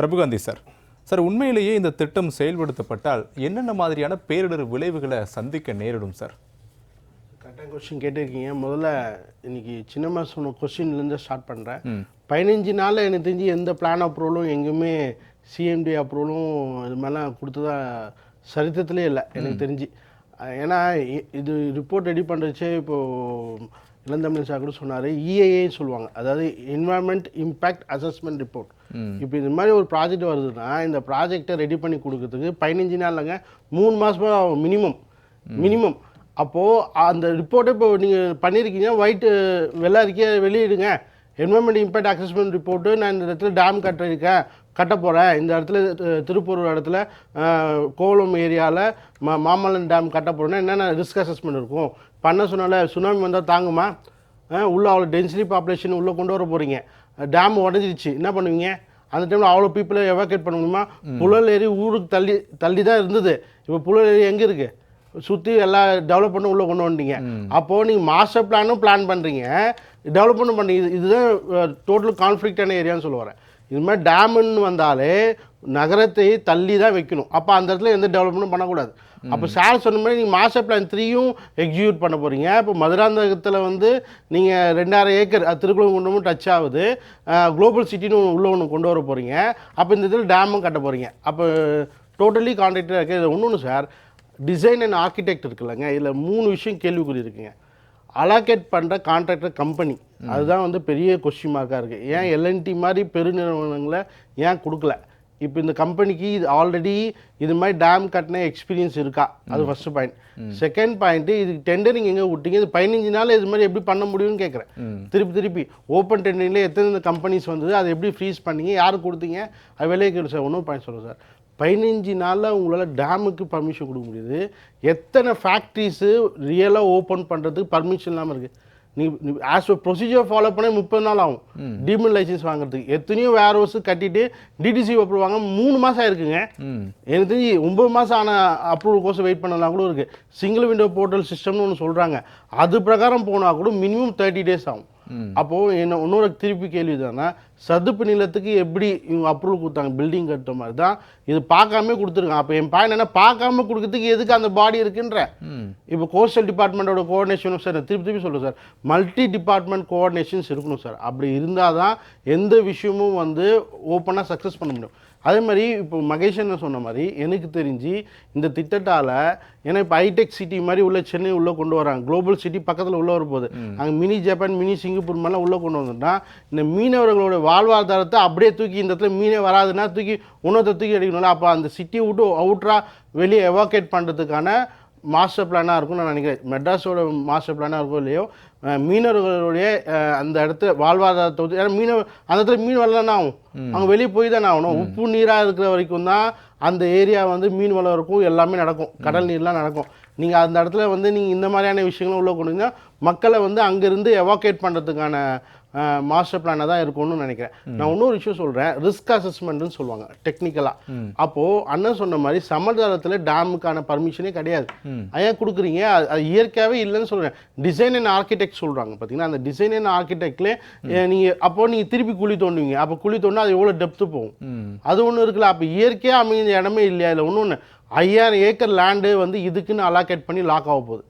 பிரபுகாந்தி sir, உண்மையிலேயே இந்த திட்டம் செயல்படுத்தப்பட்டால் என்னென்ன மாதிரியான பேரிடர் விளைவுகளை சந்திக்க நேரிடும் சார்? கரெக்டாக கொஸ்டின் கேட்டிருக்கீங்க. முதல்ல இன்னைக்கு சின்னம்மா சொன்ன கொஸ்டின்லேருந்து ஸ்டார்ட் பண்ணுறேன். 15 நாளில் எனக்கு தெரிஞ்சு எந்த பிளான் அப்ரூவலும் எங்கேயுமே சிஎம்டி அப்ரூவலும் இது மாதிரிலாம் கொடுத்ததா சரித்திரத்திலே இல்லை எனக்கு தெரிஞ்சு. ஏன்னா இது ரிப்போர்ட் ரெடி பண்ணுறச்சே இப்போது இளந்தமிழ் சார் கூட சொன்னார், இஏஏன்னு சொல்லுவாங்க, அதாவது என்வாயர்மெண்ட் இம்பேக்ட் அசஸ்மெண்ட் ரிப்போர்ட். இப்போ இது மாதிரி ஒரு ப்ராஜெக்ட் வருதுன்னா இந்த ப்ராஜெக்டை ரெடி பண்ணி கொடுக்கறதுக்கு 15 நாள் இல்லைங்க, 3 மாதமாக மினிமம். அப்போது அந்த ரிப்போர்ட்டை இப்போ நீங்கள் பண்ணியிருக்கீங்க, வெள்ளை அறிக்கையை வெளியிடுங்க, என்வரன்மெண்ட் இம்பேக்ட் அசஸ்மெண்ட் ரிப்போர்ட்டு, நான் இந்த இடத்துல டேம் கட்ட போகிறேன், இந்த இடத்துல திருப்பூர் இடத்துல கோவளம் ஏரியாவில் மாமல்லன் டேம் கட்ட போகிறேன்னா என்னென்ன ரிஸ்க் அசஸ்மெண்ட் இருக்கும் பண்ண சொன்னால. சுனாமி வந்தால் தாங்குமா? உள்ளே அவ்வளோ டென்சிட்டி பாப்புலேஷன் உள்ளே கொண்டு வர போகிறீங்க, டேம் உடஞ்சிடுச்சு, என்ன பண்ணுவீங்க? அந்த டைமில் அவ்வளோ பீப்புளை எவாக்குவேட் பண்ண முடியுமா? புழல் ஏரி ஊருக்கு தள்ளி தான் இருந்தது, இப்போ புழல் ஏரி எங்கே இருக்குது? சுற்றி எல்லா டெவலப்மெண்ட்டும் உள்ளே கொண்டு வந்துட்டீங்க. அப்போது நீங்கள் மாஸ்டர் பிளான் பண்ணுறீங்க, டெவலப்மெண்ட்டும் பண்ணுறீங்க. இதுதான் டோட்டல் கான்ஃப்ளிக்டான ஏரியான்னு சொல்ல வரேன். இது மாதிரி டேமுன்னு வந்தாலே நகரத்தை தள்ளி தான் வைக்கணும். அப்போ அந்த இடத்துல எந்த டெவலப்மெண்ட்டும் பண்ணக்கூடாது. அப்போ சார் சொன்ன மாதிரி நீங்கள் மாஸ்டர் பிளான் 3யும் எக்ஸிக்யூட் பண்ண போகிறீங்க. இப்போ மதுராந்தகத்தில் வந்து நீங்கள் 2000 ஏக்கர் திருக்குளங்குன்றமும் டச் ஆகுது, குளோபல் சிட்டின்னு உள்ளே ஒன்று கொண்டு வர போகிறீங்க. அப்போ இந்த இதில் டேமும் கட்ட போகிறீங்க. அப்போ டோட்டலி கான்ட்ராக்டராக இருக்குது. இது ஒன்று சார், டிசைன் அண்ட் ஆர்கிடெக்ட் இருக்குல்லங்க, இதில் 3 விஷயம் கேள்விக்குறி இருக்குங்க. அலோகேட் பண்ணுற கான்ட்ராக்டர் கம்பெனி, அதுதான் வந்து பெரிய கொஸ்டின் மார்க்காக இருக்குது. ஏன் எல்என்டி மாதிரி பெருநிறுவனங்களை ஏன் கொடுக்கல? இப்போ இந்த கம்பெனிக்கு இது ஆல்ரெடி இது மாதிரி டேம் கட்டின எக்ஸ்பீரியன்ஸ் இருக்கா? அது ஃபர்ஸ்ட் பாயிண்ட். செகண்ட் பாயிண்ட்டு, இதுக்கு டெண்டரிங் எங்கே விட்டீங்க? இது 15 நாள் இது மாதிரி எப்படி பண்ண முடியும்னு கேட்குறேன். திருப்பி ஓப்பன் டெண்டரிங்கில் எத்தனை கம்பெனிஸ் வந்தது, அதை எப்படி ஃப்ரீஸ் பண்ணீங்க, யாருக்கு கொடுத்தீங்க, அது விலைக்கு சார். ஒன்றும் பாயிண்ட் சொல்லுங்கள் சார். 15 நாளில் உங்களால் டேமுக்கு பர்மிஷன் கொடுக்க முடியுது. எத்தனை ஃபேக்ட்ரிஸு ரியலாக ஓப்பன் பண்ணுறதுக்கு பர்மிஷன் இல்லாமல் இருக்குது? நீ ஆஸ் அ ப்ரொசீஜர் ஃபாலோ பண்ண 30 நாள் ஆகும் டீமில் லைசன்ஸ் வாங்குறதுக்கு. எத்தனையோ வேர் ஹவுஸ் கட்டிட்டு டிடிசி அப்ரூவ் வாங்க 3 மாதம் ஆயிருக்குங்க. எனக்கு தெரிஞ்சு 9 மாதம் ஆன அப்ரூவல் கோர்ஸ் வெயிட் பண்ணலாம் கூட இருக்குது. சிங்கிள் விண்டோ போர்ட்டல் சிஸ்டம்னு ஒன்று சொல்கிறாங்க, அது பிரகாரம் போனால் கூட மினிமம் 30 டேஸ் ஆகும். அப்போது இன்னொரு திருப்பி கேள்வி தானே, சதுப்பு நிலத்துக்கு எப்படி இவங்க அப்ரூவல் கொடுத்தாங்க? பில்டிங் கட்டுற மாதிரி தான் இது பார்க்காம கொடுத்துருக்காங்க. அப்போ என் பாயிண்ட் என்ன, பார்க்காம கொடுக்கறதுக்கு எதுக்கு அந்த பாடி இருக்குன்ற? இப்போ கோஸ்டல் டிபார்ட்மெண்ட்டோட கோஆர்டினேஷனும் சார், திருப்பி சொல்லுங்கள் சார், மல்டி டிபார்ட்மெண்ட் கோஆர்டினேஷன்ஸ் இருக்கணும் சார். அப்படி இருந்தால் தான் எந்த விஷயமும் வந்து ஓப்பனாக சக்ஸஸ் பண்ண முடியும். அதே மாதிரி இப்போ மகேஷன் சொன்ன மாதிரி எனக்கு தெரிஞ்சு இந்த திட்டத்தால், ஏன்னா இப்போ ஹைடெக் சிட்டி மாதிரி உள்ள சென்னை உள்ளே கொண்டு வராங்க, குளோபல் சிட்டி பக்கத்தில் உள்ளே வரும்போது அங்கே மினி ஜப்பான் மினி சிங்கப்பூர் மாதிரிலாம் உள்ளே கொண்டு வந்துட்டா இந்த மீனவர்களோட வாழ்வாதாரத்தை அப்படியே தூக்கி, இந்த இடத்துல மீனே வராதுன்னா தூக்கி உணத்தை தூக்கி அடிக்கணும்ல. அப்போ அந்த சிட்டியை விட்டு அவுட்ராக வெளியே எவாக்குவேட் பண்ணுறதுக்கான மாஸ்டர் பிளானாக இருக்கும்னு நான் நினைக்கிறேன். மெட்ராஸோட மாஸ்டர் பிளானாக இருக்கும் இல்லையோ, மீனவர்களுடைய அந்த இடத்துல வாழ்வாதாரத்தை வந்து, ஏன்னா அந்த இடத்துல மீன் வரலன்னா ஆகும், அவங்க வெளியே போய் தானே ஆகணும். உப்பு நீராக இருக்கிற வரைக்கும் தான் அந்த ஏரியா வந்து மீன் வளம் இருக்கும், எல்லாமே நடக்கும், கடல் நீர்லாம் நடக்கும். நீங்கள் அந்த இடத்துல வந்து நீங்கள் இந்த மாதிரியான விஷயங்களும் உள்ள கொண்டு வந்தீங்கன்னா மக்களை வந்து அங்கேருந்து எவாக்குவேட் பண்ணுறதுக்கான மாஸ்டர் பிளானாக தான் இருக்கும்னு நினைக்கிறேன். நான் இன்னொரு விஷயம் சொல்கிறேன், ரிஸ்க் அசஸ்மெண்ட்னு சொல்லுவாங்க டெக்னிக்கலாக. அப்போது அண்ணன் சொன்ன மாதிரி சமதளத்தில் டேமுக்கான பர்மிஷனே கிடையாது. ஏன் கொடுக்குறீங்க? அது இயற்கையாகவே இல்லைன்னு சொல்கிறேன். டிசைன் அண்ட் ஆர்கிடெக்ட் சொல்கிறாங்க பார்த்தீங்கன்னா, அந்த டிசைன் அண்ட் ஆர்கிடெக்ட்லேயே நீங்கள் அப்போது நீங்கள் திருப்பி குழி தோண்டுவீங்க. அப்போ குழி தோண்டா அது எவ்வளோ டெப்த்து போகும், அது ஒன்று இருக்குல்ல. அப்போ இயற்கையாக அமைந்த இடமே இல்லையா? இல்லை ஒன்று 5000 ஏக்கர் லேண்டு வந்து இதுக்குன்னு அலாக்கேட் பண்ணி லாக் ஆக போகுது.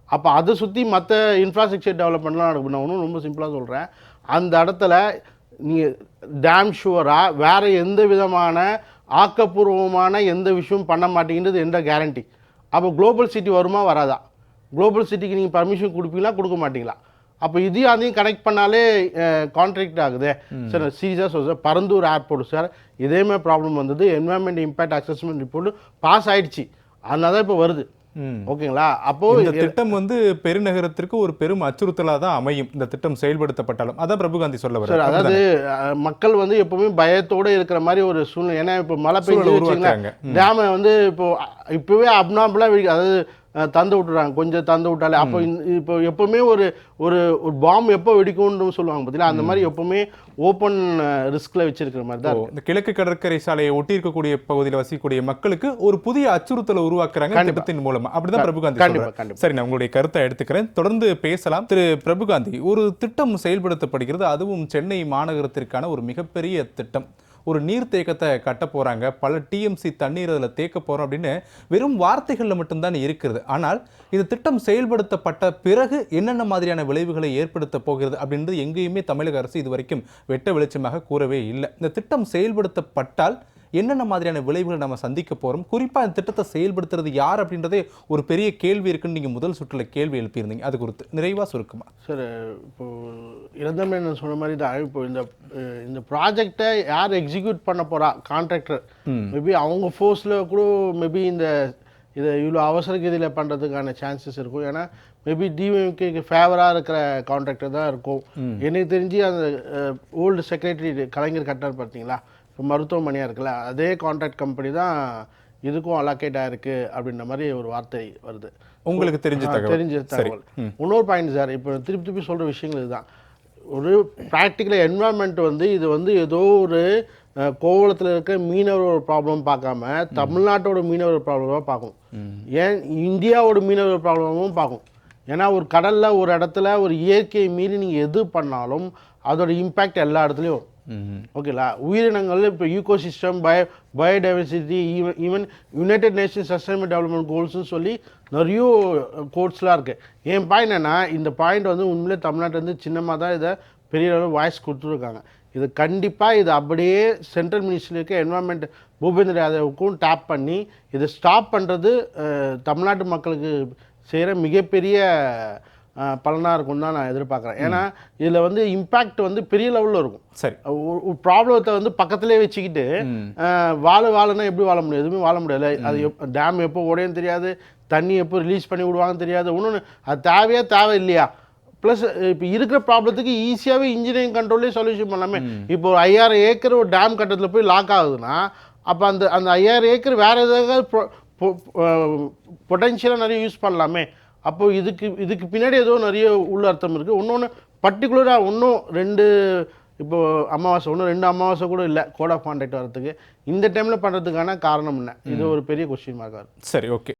அப்போ அதை சுற்றி மற்ற இன்ஃப்ராஸ்ட்ரக்சர் டெவலப்மெண்ட்லாம் நடக்கும். நான் ஒன்றும் ரொம்ப சிம்பிளாக சொல்கிறேன், அந்த இடத்துல நீங்கள் டேம் ஷுவராக வேறு எந்த விதமான ஆக்கப்பூர்வமான எந்த விஷயமும் பண்ண மாட்டேங்கிறது எந்த கேரண்டி? அப்போ குளோபல் சிட்டி வருமா வராதா? குளோபல் சிட்டிக்கு நீங்கள் பர்மிஷன் கொடுப்பீங்களா கொடுக்க மாட்டீங்களா? அப்போ இதையும் அதையும் கனெக்ட் பண்ணாலே கான்ட்ராக்ட் ஆகுது சார். சீரியஸாக சொல்கிறேன், பரந்தூர் ஏர்போர்ட் சார் இதேமாதிரி ப்ராப்ளம் வந்தது. Environment impact assessment report pass ஆகிடுச்சு, அதனால தான் இப்போ வருது. ஓகேங்களா? அப்போ இந்த திட்டம் வந்து பெருநகரத்திற்கு ஒரு பெரும் அச்சுறுத்தலாக தான் அமையும் இந்த திட்டம் செயல்படுத்தப்பட்டாலும். அதான் பிரபுகாந்தி சொல்ல வர. அதாவது மக்கள் வந்து எப்பவுமே பயத்தோட இருக்கிற மாதிரி ஒரு சூழ்நிலை. ஏன்னா இப்போ மழை பெய்ஞ்சு வச்சுங்க, டேமை வந்து இப்போவே அப்நார்மலா, அதாவது தந்து விட்டுறாங்க, கொஞ்சம் தந்து விட்டாலே. அப்போ இப்போ எப்பவுமே ஒரு ஒரு பாம்பு எப்போ வெடிக்கும்னு சொல்லுவாங்க பார்த்தீங்களா, அந்த மாதிரி எப்பவுமே ஓப்பன் ரிஸ்கில் வச்சிருக்கிற மாதிரி தான். இந்த கிழக்கு கடற்கரை சாலையை ஒட்டி இருக்கக்கூடிய பகுதியில் வசிக்கக்கூடிய மக்களுக்கு ஒரு புதிய அச்சுறுத்தலை உருவாக்குறாங்க திட்டத்தின் மூலமா. அப்படிதான் பிரபுகாந்தி. சரி, நான் உங்களுடைய கருத்தை எடுத்துக்கிறேன், தொடர்ந்து பேசலாம். திரு பிரபுகாந்தி, ஒரு திட்டம் செயல்படுத்தப்படுகிறது, அதுவும் சென்னை மாநகரத்திற்கான ஒரு மிகப்பெரிய திட்டம். ஒரு நீர்த்தேக்கத்தை கட்ட போறாங்க, பல டிஎம்சி தண்ணீர் அதில் தேக்க போறோம் அப்படின்னு வெறும் வார்த்தைகள்ல மட்டும்தான் இருக்கிறது. ஆனால் இந்த திட்டம் செயல்படுத்தப்பட்ட பிறகு என்னென்ன மாதிரியான விளைவுகளை ஏற்படுத்த போகிறது அப்படின்றது எங்கேயுமே தமிழக அரசு இதுவரைக்கும் வெட்ட வெளிச்சமாக கூறவே இல்லை. இந்த திட்டம் செயல்படுத்தப்பட்டால் என்னென்ன மாதிரியான விளைவுகளை நம்ம சந்திக்க போறோம், குறிப்பா இந்த திட்டத்தை செயல்படுத்துறது யார் அப்படின்றதே ஒரு பெரிய கேள்வி இருக்குன்னு நீங்க முதல் சுற்றுல கேள்வி எழுப்பியிருந்தீங்க. அது குறித்து நிறைவா சுருக்குமா? சார், இப்போ இளந்தமிழன் சொன்ன மாதிரி தான், இப்போ இந்த ப்ராஜெக்டை யார் எக்ஸிக்யூட் பண்ண போறா, கான்ட்ராக்டர் மேபி அவங்க ஃபோர்ஸில் கூட மேபி இதை இவ்வளோ அவசர கதியில் பண்ணுறதுக்கான சான்சஸ் இருக்கும். ஏன்னா மேபி டிஎம்கேக்கு ஃபேவராக இருக்கிற கான்ட்ராக்டர் தான் இருக்கும். எனக்கு தெரிஞ்சு அந்த ஓல்டு செக்ரட்டரி கலைஞர் கட்டினார் பார்த்தீங்களா, இப்போ மருத்துவமனையாக இருக்குல்ல, அதே கான்ட்ராக்ட் கம்பெனி தான் இதுக்கும் அலோகேட் ஆயிருக்கு அப்படின்ற மாதிரி ஒரு வார்த்தை வருது. உங்களுக்கு தெரிஞ்ச தகவல். இன்னொரு பாயிண்ட் சார், இப்போ திருப்பி சொல்கிற விஷயங்கள் இதுதான். ஒரு ப்ராக்டிக்கல் என்வரான்மெண்ட் இது ஏதோ ஒரு கோவளத்தில் இருக்க மீனவரோட ப்ராப்ளம் பார்க்காம தமிழ்நாட்டோட மீனவர் ப்ராப்ளமாக பார்க்கும், ஏன் இந்தியாவோட மீனவர் ப்ராப்ளமும் பார்க்கும். ஏன்னா ஒரு கடலில் ஒரு இடத்துல ஒரு இயற்கையை மீறி நீங்கள் எது பண்ணாலும் அதோட இம்பேக்ட் எல்லா இடத்துலையும் வரும். ஓகேங்களா? உயிரினங்கள் இப்போ ecosystem, biodiversity, even United Nations sustainable development கோல்ஸ்னு சொல்லி நிறைய கோட்ஸ்லாம் இருக்குது. என் பாயிண்ட் என்னன்னா, இந்த பாயிண்ட் உண்மையிலே தமிழ்நாட்டிலேருந்து சின்னமாக தான் இதை பெரிய அளவு வாய்ஸ் கொடுத்துருக்காங்க. இது கண்டிப்பாக இது அப்படியே சென்ட்ரல் மினிஸ்டர் இருக்க என்வரான்மெண்ட் பூபேந்திர யாதவுக்கும் டேப் பண்ணி இதை ஸ்டாப் பண்ணுறது தமிழ்நாட்டு மக்களுக்கு செய்கிற மிகப்பெரிய பலனாக இருக்கும்னு தான் நான் எதிர்பார்க்குறேன். ஏன்னா இதில் இம்பேக்ட் பெரிய லெவலில் இருக்கும். சரி, ஒரு ப்ராப்ளத்தை பக்கத்திலே வச்சுக்கிட்டு வாழுன்னா எப்படி வாழ முடியும்? எதுவுமே வாழ முடியாது. அது டேம் எப்போ உடையும் தெரியாது, தண்ணி எப்போ ரிலீஸ் பண்ணி விடுவாங்கன்னு தெரியாது. இன்னொன்று அது தேவை இல்லையா? ப்ளஸ் இப்போ இருக்கிற ப்ராப்ளத்துக்கு ஈஸியாகவே இன்ஜினியரிங் கண்ட்ரோல்லே சொல்யூஷன் பண்ணலாமே. இப்போ ஒரு 5000 ஏக்கர் ஒரு டேம் கட்டத்தில் போய் லாக் ஆகுதுன்னா, அப்போ அந்த 5000 ஏக்கர் வேறு ஏதாவது பொட்டென்ஷியலாக நிறைய யூஸ் பண்ணலாமே. அப்போது இதுக்கு பின்னாடி ஏதோ நிறைய உள்ள அர்த்தம் இருக்குது. இன்னொன்று பர்டிகுலராக இன்னும் 2 அமாவாசை கூட இல்லை கோட் ஆஃப் கான்டாக்ட் வரதுக்கு. இந்த டைமில் பண்ணுறதுக்கான காரணம் என்ன? இது ஒரு பெரிய கொஸ்டின் மார்க்காக இருக்குது. சரி, ஓகே.